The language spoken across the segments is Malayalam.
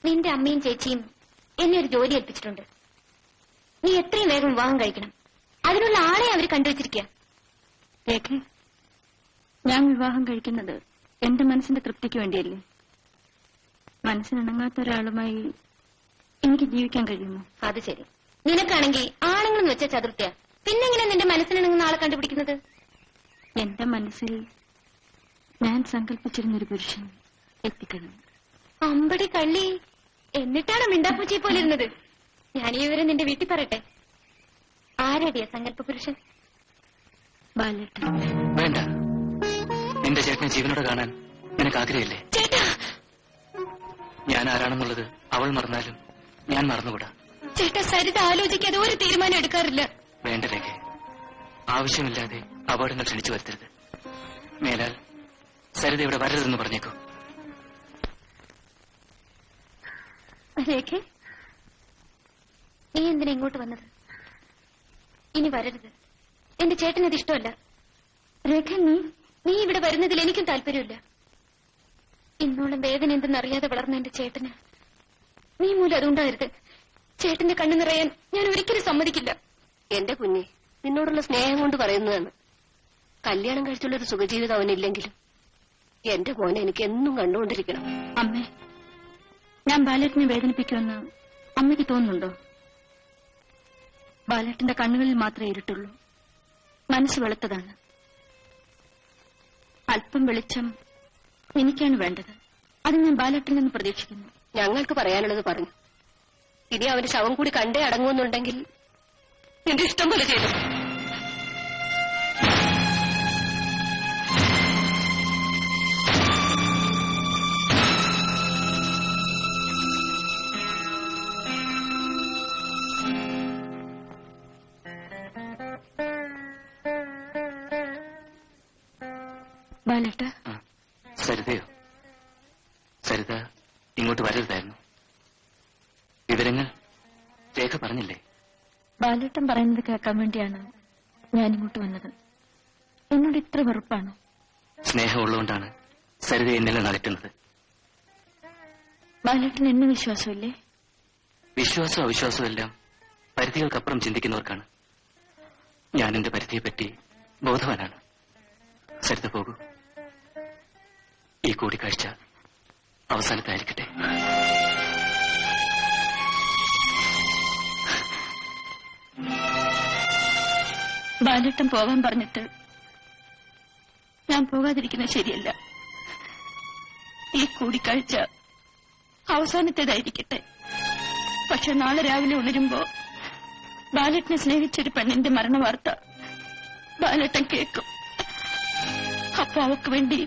നിന്റെ അമ്മയും ചേച്ചിയും എന്നെ ഒരു ജോലി ഏൽപ്പിച്ചിട്ടുണ്ട്. നീ എത്രയും വേഗം വിവാഹം കഴിക്കണം. അതിനുള്ള ആളെ അവർ കണ്ടുവച്ചിരിക്കുക. രേഖ, ഞാൻ വിവാഹം കഴിക്കുന്നത് എന്റെ മനസ്സിന്റെ തൃപ്തിക്ക് വേണ്ടിയല്ലേ? മനസ്സിനിണങ്ങാത്ത ഒരാളുമായി എനിക്ക് ജീവിക്കാൻ കഴിയുമോ? അത് ശരി. നിനക്കാണെങ്കിൽ ആണുങ്ങളെന്ന് വെച്ച ചതുർത്ഥ്യ. പിന്നെങ്ങനെ നിന്റെ മനസ്സിനിണങ്ങുന്ന ആളെ കണ്ടുപിടിക്കുന്നത്? എന്റെ മനസ്സിൽ ഞാൻ സങ്കല്പിച്ചിരുന്നൊരു പുരുഷൻ എത്തിക്കണം. അമ്പടി കള്ളി, എന്നിട്ടാണ് മിണ്ടാപ്പൂച്ചിയെ പോലിരുന്നത്. ഞാൻ ഈ വിവരം നിന്റെ വീട്ടിൽ പറയട്ടെ. ആരടിയ സങ്കല്പ പുരുഷൻ? ബാലേട്ടൻ. വേണ്ട, നിന്റെ ചേട്ടനെ ജീവനോടെ കാണാൻ നിനക്ക് ആഗ്രഹമില്ലേ? ചേട്ടാ, ഞാൻ ആരാണെന്നുള്ളത് അവൾ മറന്നാലും ഞാൻ മറന്നുകൂടാ. ചേട്ടാ, സരിത ആലോചിക്കാതെ ഒരു തീരുമാനം എടുക്കാറില്ല. വേണ്ട രേഖ, ആവശ്യമില്ലാതെ അപകടങ്ങൾ ക്ഷണിച്ചു വരുത്തരുത്. മേലാൽ സരിത ഇവിടെ വരരുതെന്ന് പറഞ്ഞേക്കൂ. രേഖ, നീ എന്തിനാ ഇങ്ങോട്ട് വന്നത്? ഇനി വരരുത്. എന്റെ ചേട്ടനത് ഇഷ്ടമല്ല. രേഖ, നീ ഇവിടെ വരുന്നതിൽ എനിക്കും താല്പര്യമില്ല. ഇന്നോളം വേദന എന്തെന്നറിയാതെ വളർന്ന എന്റെ ചേട്ടന് നീ മൂലം അതുണ്ടാകരുത്. ചേട്ടന്റെ കണ്ണു നിറയാൻ ഞാൻ ഒരിക്കലും സമ്മതിക്കില്ല. എന്റെ കുഞ്ഞെ, നിന്നോടുള്ള സ്നേഹം കൊണ്ട് പറയുന്നതാണ്. കല്യാണം കഴിച്ചുള്ളൊരു സുഖജീവിതം അവനില്ലെങ്കിലും എന്റെ മോനെ എനിക്ക് എന്നും കണ്ടുകൊണ്ടിരിക്കണം. അമ്മേ, ഞാൻ ബാലേട്ടനെ വേദനിപ്പിക്കുമെന്ന് അമ്മയ്ക്ക് തോന്നുന്നുണ്ടോ? ബാലേട്ടന്റെ കണ്ണുകളിൽ മാത്രമേ ഇരുട്ടുള്ളൂ. മനസ്സ് വെളുത്തതാണ്. അല്പം വെളിച്ചം എനിക്കാണ് വേണ്ടത്. അത് ഞാൻ ബാലേട്ടനിൽ നിന്ന് പ്രതീക്ഷിക്കുന്നു. ഞങ്ങൾക്ക് പറയാനുള്ളത് പറഞ്ഞു. ഇനി അവന്റെ ശവം കൂടി കണ്ടേ അടങ്ങുമെന്നുണ്ടെങ്കിൽ നിന്റെ ഇഷ്ടം പോലെ ചെയ്തു. ബാലേട്ട. സരിതയോ? സരിത ഇങ്ങോട്ട് വരരുതായിരുന്നു. വിവരങ്ങൾ രേഖ പറഞ്ഞില്ലേ? ബാലേട്ടൻ പറയുന്നത് കേൾക്കാൻ വേണ്ടിയാണ് ഞാൻ ഇങ്ങോട്ട് വന്നത്. എന്നോട് ഇത്ര വെറുപ്പാണോ? സ്നേഹമുള്ളതുകൊണ്ടാണ് സരിത എന്നിൽ അകറ്റുന്നത്. ബാലേട്ടൻ എന്നെ വിശ്വാസമില്ലേ? വിശ്വാസവും അവിശ്വാസവും എല്ലാം പരിധികൾക്കപ്പുറം ചിന്തിക്കുന്നവർക്കാണ്. ഞാൻ എന്റെ പരിധിയെപ്പറ്റി ബോധവാനാണ്. സരിത പോകൂ. ഈ കൂടിക്കാഴ്ച അവസാനത്തായിരിക്കട്ടെ. ബാലേട്ടൻ പോകാൻ പറഞ്ഞിട്ട് ഞാൻ പോകാതിരിക്കുന്നത് ശരിയല്ല. ഈ കൂടിക്കാഴ്ച അവസാനത്തേതായിരിക്കട്ടെ. പക്ഷെ നാളെ രാവിലെ ഉണരുമ്പോ ബാലേട്ടനെ സ്നേഹിച്ചൊരു പെണ്ണിന്റെ മരണവാർത്ത ബാലേട്ടൻ കേൾക്കും. അപ്പൊ അവക്ക് വേണ്ടി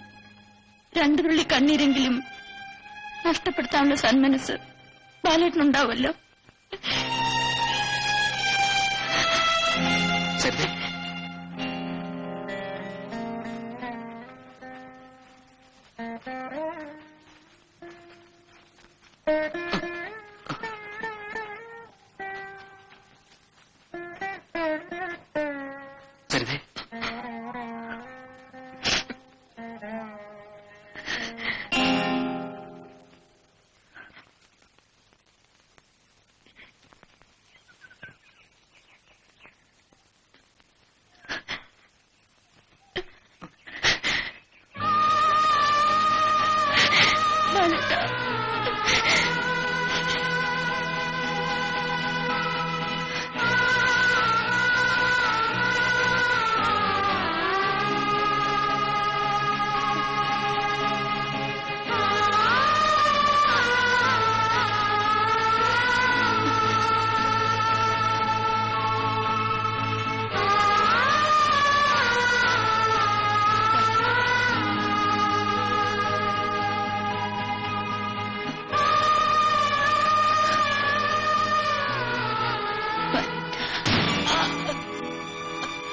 2 തുള്ളി കണ്ണീരെങ്കിലും നഷ്ടപ്പെടുത്താനുള്ള സന്മനസ് ബാലേട്ടനുണ്ടാവുമല്ലോ. സരിതേ,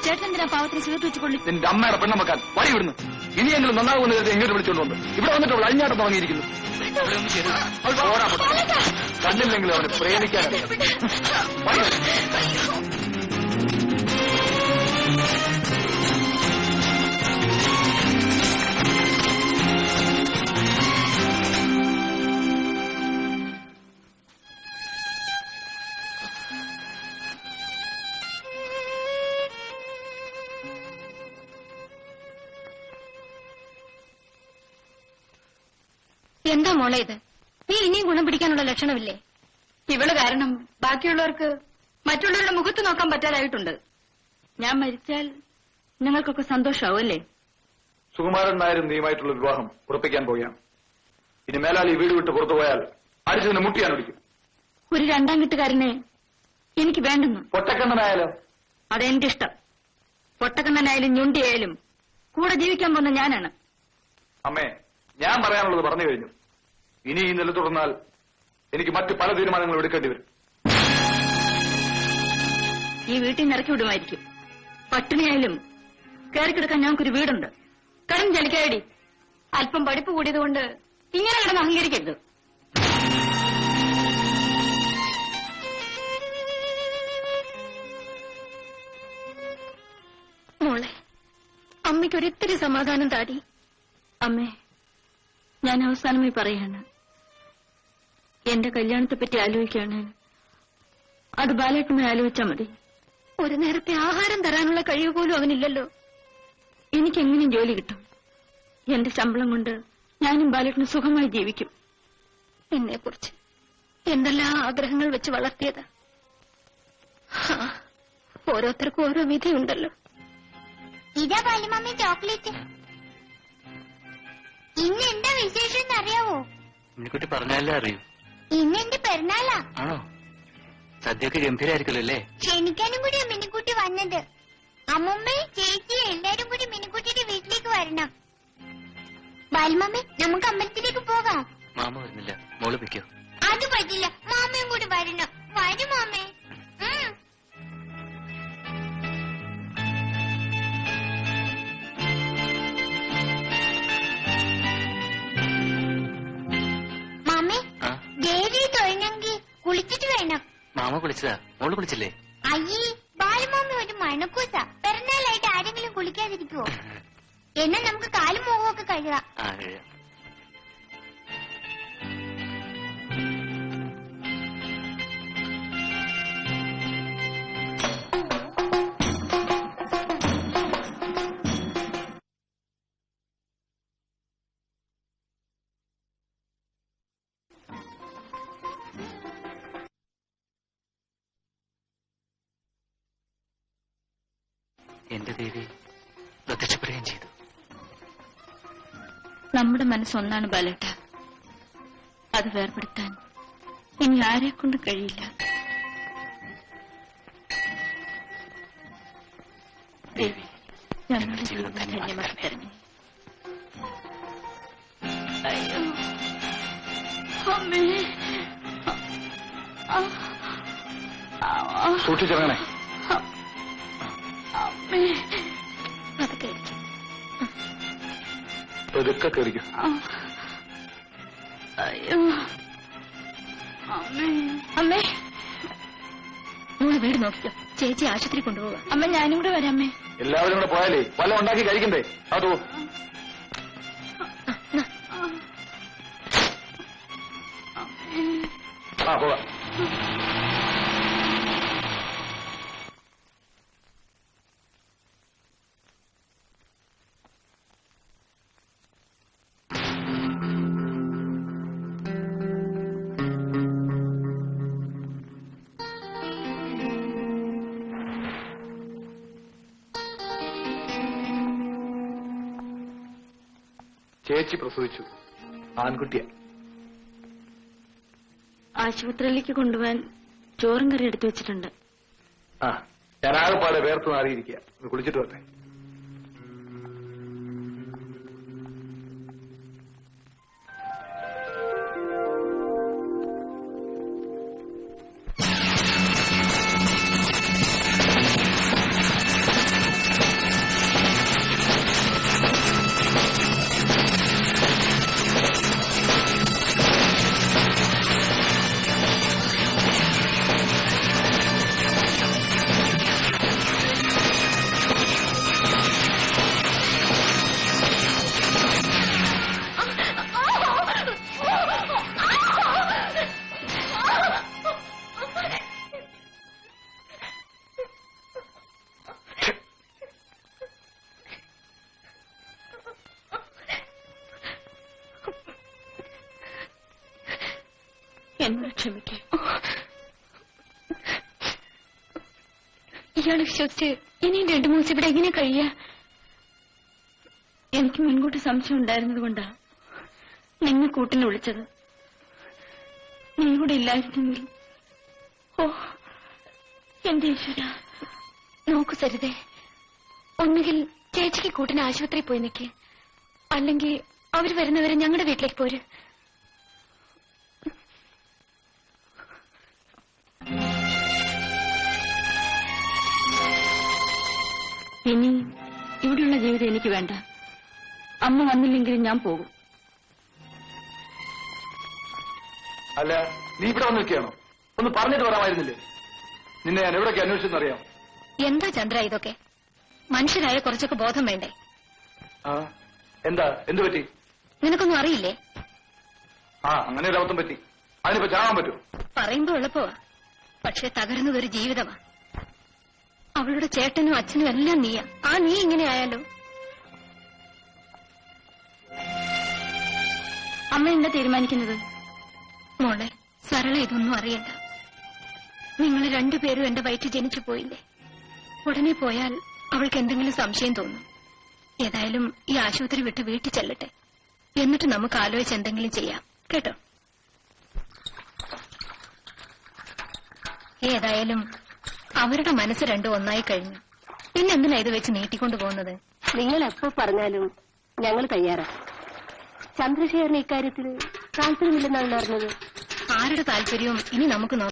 ചേട്ടനെന്തിനാ പാവത്തിന് സിഗരറ്റ് വെച്ചുകൊള്ളി? നിന്റെ അമ്മയുടെ പെണ്ണമ്മക്കാൻ വഴി വിടുന്നു. ഇനിയെങ്കിലും നന്നാകുമെന്ന് കരുതി എങ്ങോട്ട് വിളിച്ചുകൊണ്ടുവന്നു. ഇവിടെ വന്നിട്ട് അവൾ അഴിഞ്ഞാട്ടം തുടങ്ങിയിരിക്കുന്നു. കണ്ടില്ലെങ്കിലും അവനെ പ്രേമിക്കാനറിയാം. എന്താ മോളെ ഇത്? നീ ഇനിയും ഗുണം പിടിക്കാനുള്ള ലക്ഷണമില്ലേ? ഇവള് കാരണം ബാക്കിയുള്ളവർക്ക് മറ്റുള്ളവരുടെ മുഖത്ത് നോക്കാൻ പറ്റാതായിട്ടുണ്ട്. ഞാൻ മരിച്ചാൽ നിങ്ങൾക്കൊക്കെ സന്തോഷമാവും അല്ലേ? സുകുമാരൻ നായരും നീയുമായിട്ടുള്ള വിവാഹം ഉറപ്പിക്കാൻ പോവുകയാണ്. ഇനി മേലാൽ ഈ വീട് വിട്ട് പുറത്തു പോയാൽ അടിച്ചതിന് മുട്ടിയാൻ ഒടിക്കും. ഒരു രണ്ടാം കെട്ടുകാരനെ എനിക്ക് വേണ്ടെന്നു. പൊട്ടക്കണ്ണനായാലോ? അതെന്റെ ഇഷ്ടം. പൊട്ടക്കണ്ണനായാലും ഞുണ്ടിയായാലും കൂടെ ജീവിക്കാൻ പോകുന്ന ഞാനാണ്. അമ്മേ, ഞാൻ പറയാനുള്ളത് പറഞ്ഞു കഴിഞ്ഞു. ഇനി ഈ നില തുടർന്നാൽ എനിക്ക് മറ്റു പല തീരുമാനങ്ങളും എടുക്കേണ്ടി വരും. ഈ വീട്ടിൽ നിന്ന് ഇറക്കി വിടുമായിരിക്കും. പട്ടിണിയായാലും കയറിക്കിടക്കാൻ ഞങ്ങൾക്കൊരു വീടുണ്ട്. കടം ചലിക്കാടി. അല്പം പഠിപ്പ് കൂടിയതുകൊണ്ട് ഇങ്ങനെ കിടന്ന് അഹങ്കരിക്കരുത്. മോളെ, അമ്മയ്ക്കൊരിത്തിരി സമാധാനം താടി. അമ്മേ, ഞാൻ അവസാനമായി പറയാണ്, എന്റെ കല്യാണത്തെപ്പറ്റി ആലോചിക്കാണ്. അത് ബാലേട്ടനെ ആലോചിച്ചാൽ മതി. ഒരു നേരത്തെ ആഹാരം തരാനുള്ള കഴിവ് പോലും അവനില്ലല്ലോ. എനിക്കെങ്ങനെയും ജോലി കിട്ടും. എന്റെ ശമ്പളം കൊണ്ട് ഞാനും ബാലേട്ടന് സുഖമായി ജീവിക്കും. എന്നെക്കുറിച്ച് എന്തെല്ലാം ആഗ്രഹങ്ങൾ വെച്ച് വളർത്തിയതാ. ഓരോരുത്തർക്കും ഓരോ വിധിയുണ്ടല്ലോ. ഇതാ പാലുമമ്മി ചോക്ലേറ്റ്. ഇന്ന് എന്താ വിശേഷം അറിയാവോ? മിനിക്കുട്ടി പറഞ്ഞാലേ അറിയൂ. ഇന്ന് എന്റെ പെരുന്നാളാ. ആണോ? സദ്യയൊക്കെ ഗംഭീരായിരിക്കുമല്ലോ അല്ലേ? ക്ഷണിക്കാനും കൂടി മിനിക്കുട്ടി വന്നത്. അമ്മുമ്മയും ചേച്ചിയും എല്ലാരും കൂടി മിനിക്കുട്ടിയുടെ വീട്ടിലേക്ക് വരണം. ബാലുമമ്മി, നമുക്ക് അമ്പലത്തിലേക്ക് പോകാം. മാമ വരുന്നില്ല, മോള് വെക്കോ? അത് പറ്റില്ല, മാമയും കൂടി വരണം. വരും മാമേ. മാമേ, ദേവി തൊഴണമെങ്കിൽ കുളിച്ചിട്ട് വേണം. മാമ കുളിച്ചതാ, മോള് കുളിച്ചില്ലേ? അയ്യേ, ബാലുമാമി ഒരു മണക്കൂസ. പിറന്നാളായിട്ട് ആരെങ്കിലും കുളിക്കാതിരിക്കുവോ? എന്നാ നമുക്ക് കാലും മുഖവും ഒക്കെ കഴുകാം. എന്റെ ദേവി പ്രത്യക്ഷപ്പെടുകയും ചെയ്തു. നമ്മുടെ മനസ്സൊന്നാണ് ബാലേട്ട. അത് വേർപെടുത്താൻ ഇനി ആരെ കൊണ്ട് കഴിയില്ല. ദേവി, ഞങ്ങളുടെ ജീവിതം ധന്യമാക്കി തരണേ. അയ്യോ അമ്മേ, സൂക്ഷിച്ചിറങ്ങണേ. അമ്മേ, അതൊക്കെ പതുക്കെ കയറിക്കും. അയ്യോ അമ്മേ. അമ്മേ, മോള് വീട് നോക്കിക്കോ. ചേച്ചി ആശുപത്രി കൊണ്ടുപോവാ. അമ്മ, ഞാനും കൂടെ വരാം. അമ്മേ, എല്ലാവരും കൂടെ പോയാലേ വല്ലതും ഉണ്ടാക്കി കഴിക്കണ്ടേ? അതോ പോകാം. ചേച്ചി പ്രസവിച്ചു. ആൺകുട്ടിയാ. ആശുപത്രിയിലേക്ക് കൊണ്ടുപോകാൻ ചോറും കറി എടുത്തു വെച്ചിട്ടുണ്ട്. ഞാൻ ആകെപ്പാടെ വേർത്ത് മാറിയിരിക്കുക. കുളിച്ചിട്ട് വരട്ടെ. എന്നോട് ക്ഷമിക്കേ. ഇയാളെ വിശ്വസിച്ച് ഇനിയും 2 ദിവസം ഇവിടെ എങ്ങനെ കഴിയാ? എനിക്ക് മുൻകൂട്ടി സംശയം ഉണ്ടായിരുന്നത് കൊണ്ടാ നിന്നെ കൂട്ടിന് വിളിച്ചത്. നീ കൂടെ ഇല്ലായിരുന്നെങ്കിൽ. ഓ എന്റെ ഈശ്വര. നോക്കൂ സരിതേ, ഒന്നുകിൽ ചേച്ചിക്ക് കൂട്ടിന് ആശുപത്രിയിൽ പോയി നിൽക്ക്, അല്ലെങ്കിൽ അവര് വരുന്നവരെ ഞങ്ങളുടെ വീട്ടിലേക്ക് പോര്. ഇനി ഇവിടെയുള്ള ജീവിതം എനിക്ക് വേണ്ട. അമ്മ വന്നില്ലെങ്കിലും ഞാൻ പോകും. അല്ല, നീ ഇവിടെ വന്ന് നിൽക്കുകയാണോ? ഒന്ന് പറഞ്ഞിട്ട് പറയാമായിരുന്നില്ലേ? നിന്നെ ഞാൻ എവിടേക്ക് അന്വേഷിച്ചെന്നറിയാം. എന്താ ചന്ദ്ര ഇതൊക്കെ? മനുഷ്യരായ കുറച്ചൊക്കെ ബോധം വേണ്ടേ? ആ, എന്താ? എന്ത് പറ്റി? നിനക്കൊന്നും അറിയില്ലേ? അങ്ങനെ ഒരു അബദ്ധം പറ്റി. അതിനിപ്പോ ചാകാൻ പറ്റുമോ? പറയുമ്പോ എളുപ്പമാ, പക്ഷെ തകരുന്നതൊരു ജീവിതമാ. അവളുടെ ചേട്ടനും അച്ഛനും എല്ലാം നീയാ. നീ ഇങ്ങനെ ആയാലോ? അമ്മ എന്താ തീരുമാനിക്കുന്നത്? മോളെ, സരള ഇതൊന്നും അറിയണ്ട. നിങ്ങൾ 2 പേരും എന്റെ വയറ്റിൽ ജനിച്ചു പോയില്ലേ? ഉടനെ പോയാൽ അവൾക്ക് എന്തെങ്കിലും സംശയം തോന്നും. ഏതായാലും ഈ ആശുപത്രി വിട്ട് വീട്ടിൽ ചെല്ലട്ടെ, എന്നിട്ട് നമുക്ക് ആലോചിച്ച് എന്തെങ്കിലും ചെയ്യാം, കേട്ടോ? ഏതായാലും അവരുടെ മനസ്സ് 2 ഒന്നായി കഴിഞ്ഞു. പിന്നെന്തിനാ ഇത് വെച്ച് നീട്ടിക്കൊണ്ടു പോകുന്നത്? നിങ്ങൾ എപ്പോ പറഞ്ഞാലും ഞങ്ങൾ തയ്യാറാ. ചന്ദ്രശേഖരന് ഇക്കാര്യത്തിൽ താല്പര്യമില്ലെന്നാണ് അറിഞ്ഞത്. ആരുടെ താല്പര്യവും ഇനി നമുക്ക് നോക്കാം.